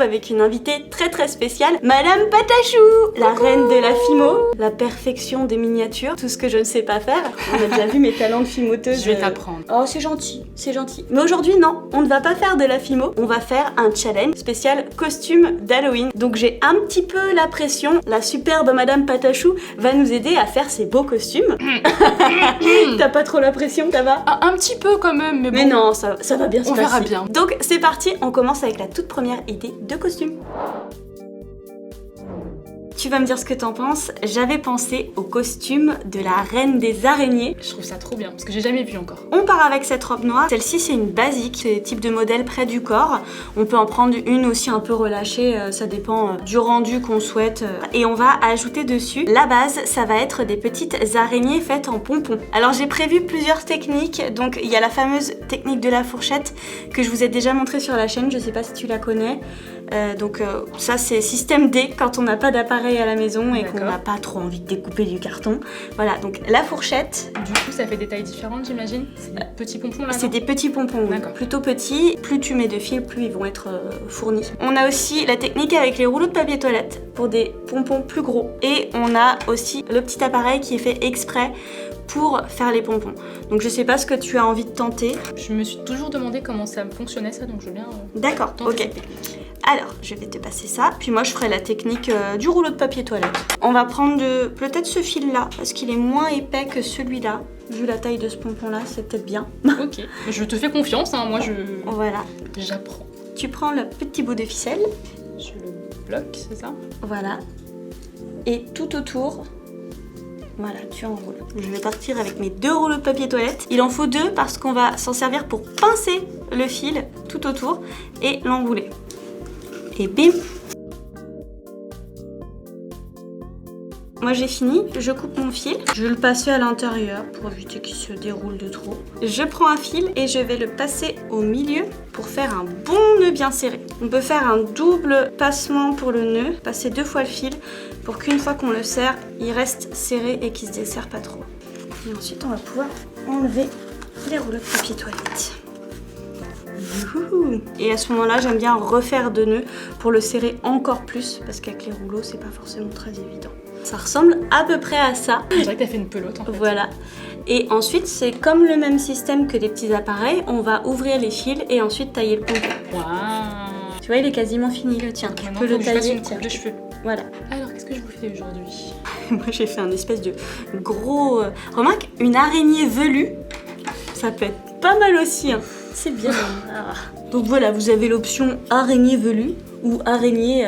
retrouve avec une invitée très spéciale, Madame Patachou, la reine de la fimo, la perfection des miniatures, tout ce que je ne sais pas faire. On a déjà vu mes talents de fimoteuse. Je vais t'apprendre. Oh, c'est gentil, c'est gentil. Mais aujourd'hui, non, on ne va pas faire de la fimo, on va faire un challenge spécial costume d'Halloween. Donc j'ai un petit peu la pression. La superbe Madame Patachou va nous aider à faire ces beaux costumes. T'as pas trop la pression, ça va? Un petit peu quand même, mais bon. Mais non, ça va bien se passer. On verra bien. Donc c'est parti, on commence avec la toute première idée de costume. Tu vas me dire ce que t'en penses. J'avais pensé au costume de la reine des araignées. Je trouve ça trop bien, parce que j'ai jamais vu encore. On part avec cette robe noire. Celle-ci, c'est une basique, c'est le type de modèle près du corps. On peut en prendre une aussi un peu relâchée, ça dépend du rendu qu'on souhaite. Et on va ajouter dessus. La base, ça va être des petites araignées faites en pompons. Alors j'ai prévu plusieurs techniques. Donc il y a la fameuse technique de la fourchette que je vous ai déjà montrée sur la chaîne. Je sais pas si tu la connais. Ça c'est système D quand on n'a pas d'appareil à la maison et qu'on n'a pas trop envie de découper du carton. Voilà, donc la fourchette. Du coup, ça fait des tailles différentes, j'imagine. C'est des petits pompons là. C'est des petits pompons, plutôt petits. Plus tu mets de fils, plus ils vont être fournis. On a aussi la technique avec les rouleaux de papier toilette pour des pompons plus gros. Et on a aussi le petit appareil qui est fait exprès pour faire les pompons. Donc je sais pas ce que tu as envie de tenter. Je me suis toujours demandé comment ça fonctionnait ça, donc je veux bien D'accord, ok. Alors, je vais te passer ça, puis moi je ferai la technique du rouleau de papier toilette. On va prendre peut-être ce fil-là, parce qu'il est moins épais que celui-là. Vu la taille de ce pompon-là, c'est peut-être bien. Ok, je te fais confiance, hein. Moi Voilà. J'apprends. Tu prends le petit bout de ficelle. Je le bloque, c'est ça? Voilà. Et tout autour, voilà, tu enroules. Je vais partir avec mes 2 rouleaux de papier toilette. Il en faut 2 parce qu'on va s'en servir pour pincer le fil tout autour et l'enrouler. Et bim! Moi j'ai fini, je coupe mon fil, je vais le passer à l'intérieur pour éviter qu'il se déroule de trop. Je prends un fil et je vais le passer au milieu pour faire un bon nœud bien serré. On peut faire un double passement pour le nœud, passer 2 fois le fil pour qu'une fois qu'on le serre, il reste serré et qu'il se desserre pas trop. Et ensuite on va pouvoir enlever les rouleaux de papier toilette. Et à ce moment-là, j'aime bien refaire 2 nœuds pour le serrer encore plus parce qu'avec les rouleaux, c'est pas forcément très évident. Ça ressemble à peu près à ça. On dirait que t'as fait une pelote en fait. Voilà. Et ensuite, c'est comme le même système que les petits appareils. On va ouvrir les fils et ensuite tailler le pompon. Waouh. Tu vois, il est quasiment fini le tien. Tu peux le tailler. Une coupe de cheveux. Voilà. Alors, qu'est-ce que je vous fais aujourd'hui? Moi, j'ai fait un espèce de gros... Remarque, une araignée velue. Ça peut être pas mal aussi, hein. C'est bien. Donc voilà, vous avez l'option araignée velue ou araignée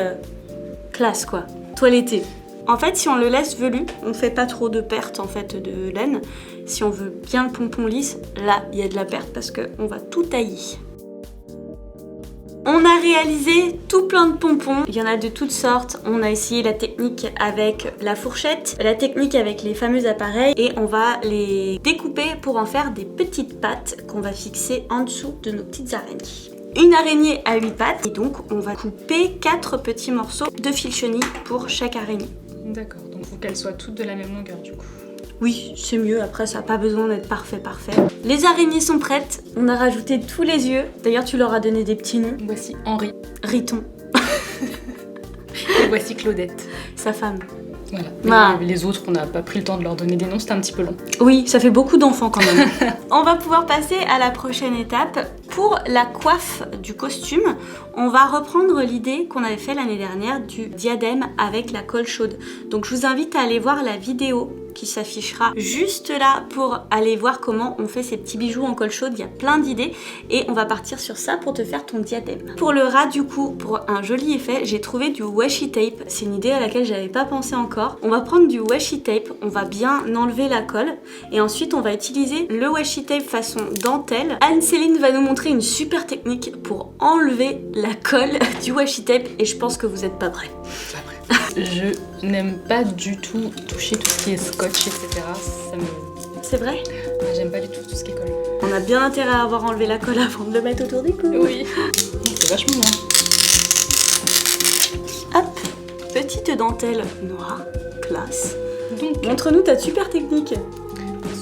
classe quoi, toilettée. En fait, si on le laisse velu, on fait pas trop de perte en fait de laine. Si on veut bien le pompon lisse, là il y a de la perte parce qu'on va tout tailler. On a réalisé tout plein de pompons, il y en a de toutes sortes. On a essayé la technique avec la fourchette, la technique avec les fameux appareils et on va les découper pour en faire des petites pattes qu'on va fixer en dessous de nos petites araignées. Une araignée à 8 pattes et donc on va couper 4 petits morceaux de fil chenille pour chaque araignée. D'accord, donc il faut qu'elles soient toutes de la même longueur du coup. Oui, c'est mieux, après ça n'a pas besoin d'être parfait. Les araignées sont prêtes, on a rajouté tous les yeux. D'ailleurs tu leur as donné des petits noms. Voici Henri. Riton. Et voici Claudette. Sa femme. Voilà. Les autres, on n'a pas pris le temps de leur donner des noms, c'était un petit peu long. Oui, ça fait beaucoup d'enfants quand même. On va pouvoir passer à la prochaine étape. Pour la coiffe du costume, on va reprendre l'idée qu'on avait fait l'année dernière du diadème avec la colle chaude. Donc je vous invite à aller voir la vidéo qui s'affichera juste là pour aller voir comment on fait ces petits bijoux en colle chaude. Il y a plein d'idées et on va partir sur ça pour te faire ton diadème. Pour le ras du coup, pour un joli effet, j'ai trouvé du washi tape. C'est une idée à laquelle j'avais pas pensé encore. On va prendre du washi tape, on va bien enlever la colle et ensuite on va utiliser le washi tape façon dentelle. Anne-Céline va nous montrer une super technique pour enlever la colle du washi tape et je pense que vous n'êtes pas prêts. Je n'aime pas du tout toucher tout ce qui est scotch, etc. C'est vrai? J'aime pas du tout tout ce qui est colle. On a bien intérêt à avoir enlevé la colle avant de le mettre autour du cou. Oui. C'est vachement bien. Hop, petite dentelle noire, classe. Donc, montre-nous ta super technique.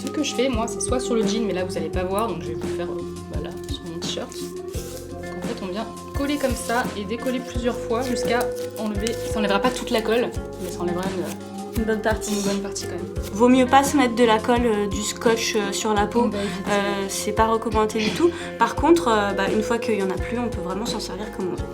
Ce que je fais, moi, c'est soit sur le jean, mais là vous allez pas voir, donc je vais vous le faire voilà, sur mon t-shirt. En fait, on vient coller comme ça et décoller plusieurs fois jusqu'à enlever. Ça enlèvera pas toute la colle, mais ça enlèvera Une bonne partie. une bonne partie quand même. Vaut mieux pas se mettre de la colle, du scotch sur la peau. On va éviter. C'est pas recommandé du tout. Par contre, une fois qu'il y en a plus, on peut vraiment s'en servir comme on veut.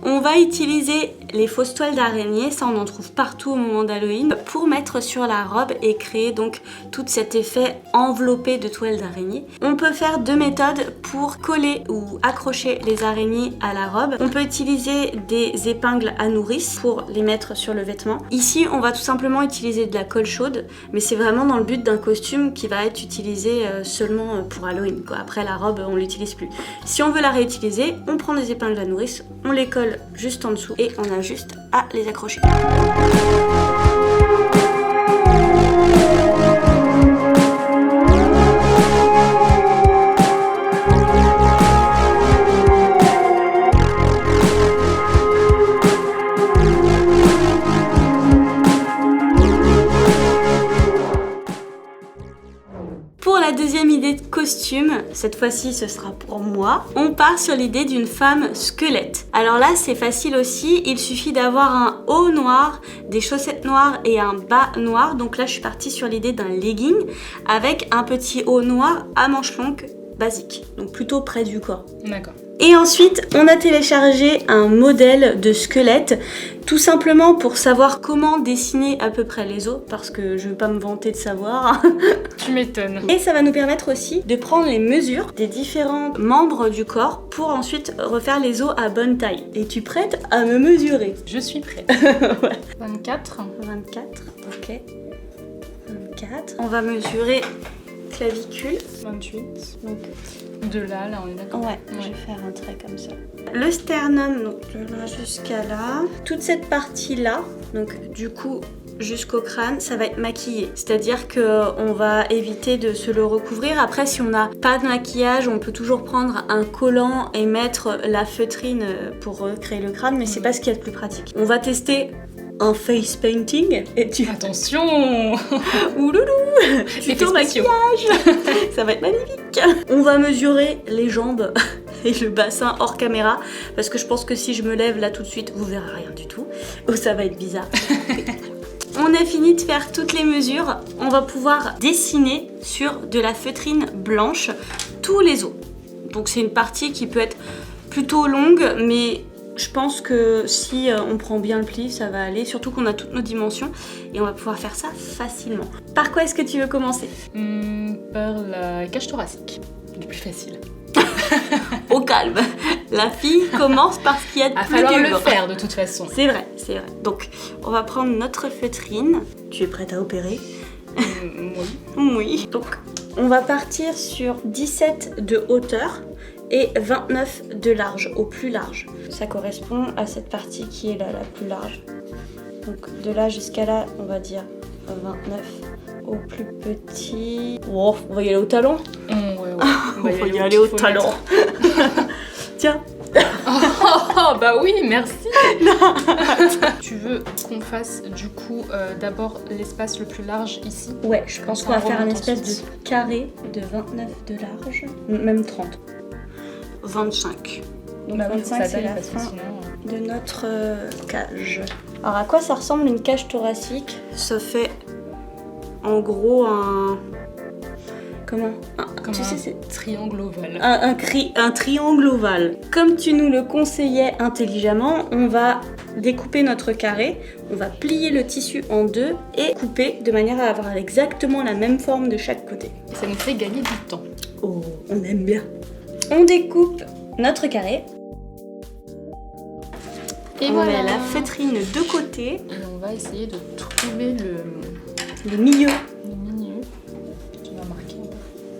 On va utiliser les fausses toiles d'araignée, ça on en trouve partout au moment d'Halloween, pour mettre sur la robe et créer donc tout cet effet enveloppé de toiles d'araignée. On peut faire deux méthodes pour coller ou accrocher les araignées à la robe. On peut utiliser des épingles à nourrice pour les mettre sur le vêtement. Ici on va tout simplement utiliser de la colle chaude, mais c'est vraiment dans le but d'un costume qui va être utilisé seulement pour Halloween, quoi. Après la robe on l'utilise plus. Si on veut la réutiliser, on prend des épingles à nourrice, on les colle juste en dessous et on a juste à les accrocher. Pour la deuxième idée de costume, cette fois-ci ce sera pour moi, on part sur l'idée d'une femme squelette. Alors là c'est facile aussi, il suffit d'avoir un haut noir, des chaussettes noires et un bas noir. Donc là je suis partie sur l'idée d'un legging avec un petit haut noir à manches longues basique, donc plutôt près du corps. D'accord. Et ensuite, on a téléchargé un modèle de squelette, tout simplement pour savoir comment dessiner à peu près les os, parce que je ne vais pas me vanter de savoir. Tu m'étonnes. Et ça va nous permettre aussi de prendre les mesures des différents membres du corps pour ensuite refaire les os à bonne taille. Es-tu prête à me mesurer? Je suis prête. Ouais. 24. 24, ok. 24. On va mesurer clavicule. 28. Donc, De là, on est d'accord. ouais, je vais faire un trait comme ça. Le sternum, donc de là jusqu'à là. Toute cette partie-là, donc du coup jusqu'au crâne, ça va être maquillé. C'est-à-dire qu'on va éviter de se le recouvrir. Après, si on n'a pas de maquillage, on peut toujours prendre un collant et mettre la feutrine pour recréer le crâne, mais c'est pas ce qu'il y a de plus pratique. On va tester un face painting et tu... Attention. Ouloulou, c'est ton spéciaux. maquillage. Ça va être magnifique. On va mesurer les jambes et le bassin hors caméra parce que je pense que si je me lève là tout de suite, vous verrez rien du tout. Oh, ça va être bizarre. On a fini de faire toutes les mesures. On va pouvoir dessiner sur de la feutrine blanche tous les os. Donc c'est une partie qui peut être plutôt longue, mais je pense que si on prend bien le pli, ça va aller. Surtout qu'on a toutes nos dimensions et on va pouvoir faire ça facilement. Par quoi est-ce que tu veux commencer? Par la cage thoracique. Le plus facile. Au calme. La fille commence par ce qu'il y a de Il va plus falloir dur. le faire de toute façon. C'est vrai, c'est vrai. Donc, on va prendre notre feutrine. Tu es prête à opérer? Oui. Oui. Donc, on va partir sur 17 de hauteur et 29 de large, au plus large. Ça correspond à cette partie qui est là, la plus large. Donc, de là jusqu'à là, on va dire 29 au plus petit. Oh, on va y aller au talon. Ouais. On va y aller au talon. Tiens. Oh bah oui, merci. Tu veux qu'on fasse du coup d'abord l'espace le plus large ici? Ouais, je pense ça, qu'on va on faire un remonte espèce ensuite. de carré de 29 de large, même 30. 25. Donc Bah oui, faut que 25 ça c'est taille la parce que fin sinon... de notre cage. Alors à quoi ça ressemble une cage thoracique? Ça fait en gros un... Comment? Comme tu un sais, c'est triangle ovale. un triangle ovale. Comme tu nous le conseillais intelligemment, on va découper notre carré, on va plier le tissu en deux et couper de manière à avoir exactement la même forme de chaque côté. Ça nous fait gagner du temps. Oh, on aime bien. On découpe notre carré. Et on voilà. met la feutrine de côté, Et on va essayer de trouver le le milieu. milieu. Tu vas marquer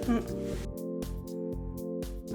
un peu.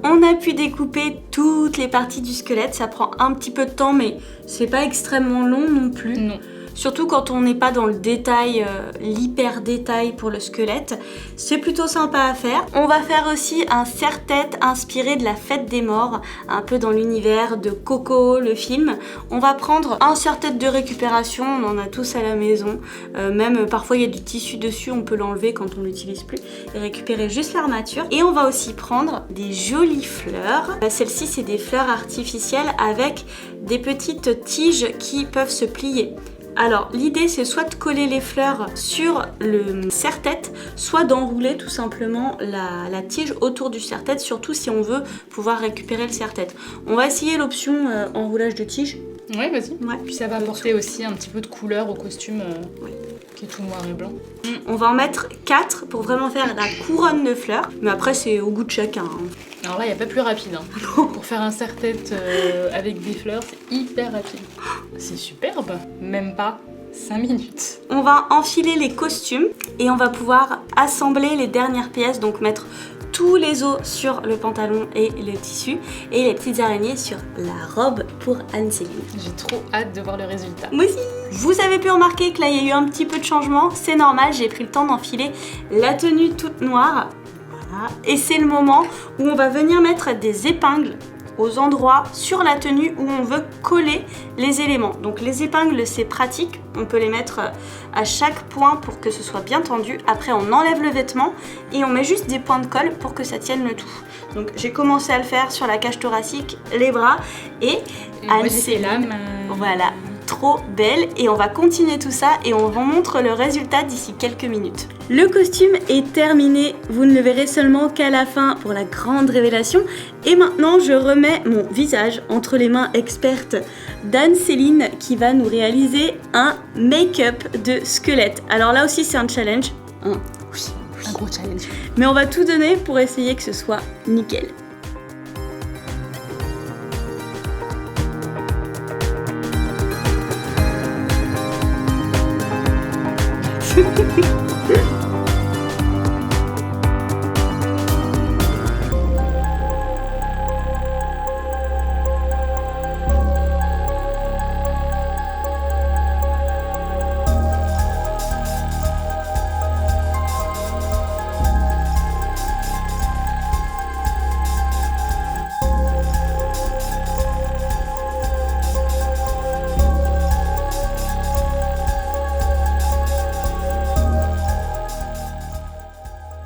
On a pu découper toutes les parties du squelette, ça prend un petit peu de temps mais c'est pas extrêmement long non plus. Non. surtout quand on n'est pas dans le détail, l'hyper détail pour le squelette. C'est plutôt sympa à faire. On va faire aussi un serre-tête inspiré de la fête des morts, un peu dans l'univers de Coco, le film. On va prendre un serre-tête de récupération, on en a tous à la maison. Même parfois il y a du tissu dessus, on peut l'enlever quand on l'utilise plus et récupérer juste l'armature. Et on va aussi prendre des jolies fleurs. Celles-ci, c'est des fleurs artificielles avec des petites tiges qui peuvent se plier. Alors l'idée c'est soit de coller les fleurs sur le serre-tête, soit d'enrouler tout simplement la tige autour du serre-tête, surtout si on veut pouvoir récupérer le serre-tête. On va essayer l'option enroulage de tige. Ouais, vas-y. Ouais. Puis ça va apporter aussi un petit peu de couleur au costume qui est tout noir et blanc. On va en mettre 4 pour vraiment faire la couronne de fleurs, mais après c'est au goût de chacun. Alors là, il n'y a pas plus rapide. Pour faire un serre-tête avec des fleurs, c'est hyper rapide. C'est superbe. Même pas 5 minutes. On va enfiler les costumes et on va pouvoir assembler les dernières pièces, donc mettre tous les os sur le pantalon et le tissu et les petites araignées sur la robe pour Anne-Céline. J'ai trop hâte de voir le résultat. Moi aussi. Vous avez pu remarquer que là il y a eu un petit peu de changement, c'est normal, j'ai pris le temps d'enfiler la tenue toute noire. Voilà. Et c'est le moment où on va venir mettre des épingles aux endroits sur la tenue où on veut coller les éléments. Donc les épingles c'est pratique, on peut les mettre à chaque point pour que ce soit bien tendu. Après on enlève le vêtement et on met juste des points de colle pour que ça tienne le tout. Donc j'ai commencé à le faire sur la cage thoracique, les bras et Anne-Céline. Voilà, trop belle et on va continuer tout ça et on vous montre le résultat d'ici quelques minutes. Le costume est terminé, vous ne le verrez seulement qu'à la fin pour la grande révélation. Et maintenant je remets mon visage entre les mains expertes d'Anne-Céline qui va nous réaliser un make-up de squelette. Alors là aussi c'est un challenge. Oui, un gros challenge. Mais on va tout donner pour essayer que ce soit nickel.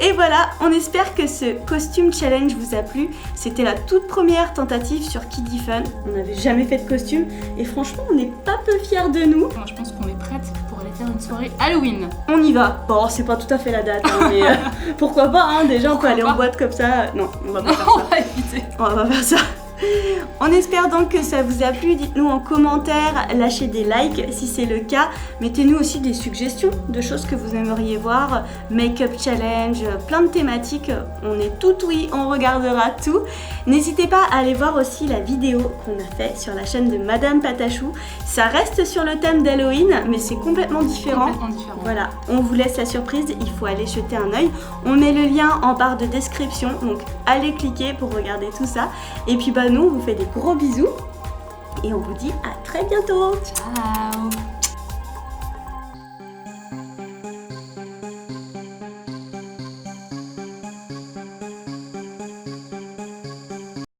Et voilà, on espère que ce costume challenge vous a plu. C'était la toute première tentative sur Kiddy Fun. On n'avait jamais fait de costume et franchement, on n'est pas peu fiers de nous. Moi, je pense qu'on est prête pour aller faire une soirée Halloween. On y va. Bon, c'est pas tout à fait la date, hein, mais pourquoi pas, hein, déjà on peut aller en boîte comme ça. Non, on va pas faire ça. On va éviter. On va pas faire ça. On espère donc que ça vous a plu, dites-nous en commentaire, lâchez des likes si c'est le cas, mettez-nous aussi des suggestions de choses que vous aimeriez voir, make-up challenge, plein de thématiques, on est tout oui, on regardera tout. N'hésitez pas à aller voir aussi la vidéo qu'on a fait sur la chaîne de Madame Patachou, ça reste sur le thème d'Halloween mais c'est complètement différent. Voilà, on vous laisse la surprise, il faut aller jeter un œil, on met le lien en barre de description, donc allez cliquer pour regarder tout ça, et puis nous on vous fait des gros bisous et on vous dit à très bientôt. Ciao.